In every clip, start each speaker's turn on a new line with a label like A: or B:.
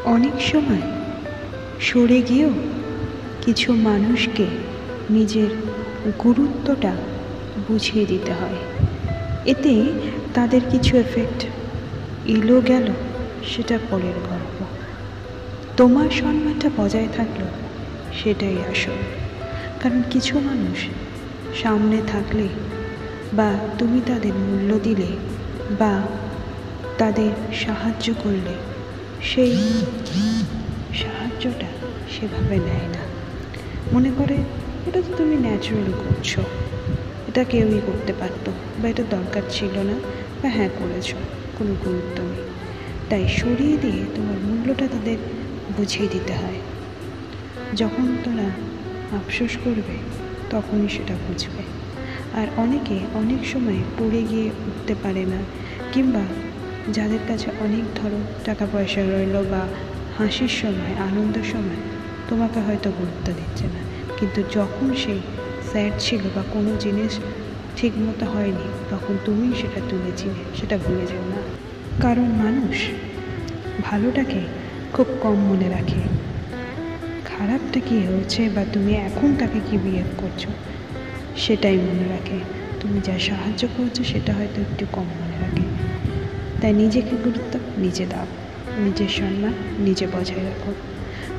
A: অনেক সময় সরে গিয়েও কিছু মানুষকে নিজের গুরুত্বটা বুঝিয়ে দিতে হয়। এতে তাদের কিছু এফেক্ট এলো গেল সেটা পরের গল্প। তোমার সম্মানটা বজায় থাকলো সেটাই আসল। কারণ কিছু মানুষ সামনে থাকলে বা তুমি তাদের মূল্য দিলে বা তাদের সাহায্য করলে সেই সাহায্যটা সেভাবে নেয় না, মনে করে এটা তো তুমি ন্যাচারালি করছো, এটা কেউই করতে পারতো, বা এটা দরকার ছিল না, বা হ্যাঁ করেছো, কোনো গুরুত্ব নেই। তাই সরিয়ে দিয়ে তোমার মূল্যটা তাদের বুঝিয়ে দিতে হয়। যখন তোরা আফসোস করবে তখনই সেটা বুঝবে। আর অনেকে অনেক সময় পড়ে গিয়ে উঠতে পারে না, কিংবা যাদের কাছে অনেক টাকা পয়সা রইল বা হাসির সময় আনন্দের সময় তোমাকে হয়তো গুরুত্ব দিচ্ছে না, কিন্তু যখন সেই স্যাড ছিল বা কোনো জিনিস ঠিকমতো হয়নি তখন তুমি সেটা তুলেছিলে, সেটা ভুলে যেও না। কারণ মানুষ ভালোটাকে খুব কম মনে রাখে, খারাপটা কী হয়েছে বা তুমি এখন তাকে কী বিহেভ করছো সেটাই মনে রাখে। তুমি যা সাহায্য করছো সেটা হয়তো একটু কম মনে রাখে। তাই নিজেকে গুরুত্ব নিজে দাও, নিজের সম্মান নিজে বজায় রাখো।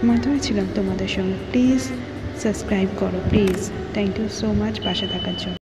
A: মাধুরী ছিলাম তোমাদের সঙ্গে। প্লিজ সাবস্ক্রাইব করো, please. Thank you so much পাশে থাকার জন্য।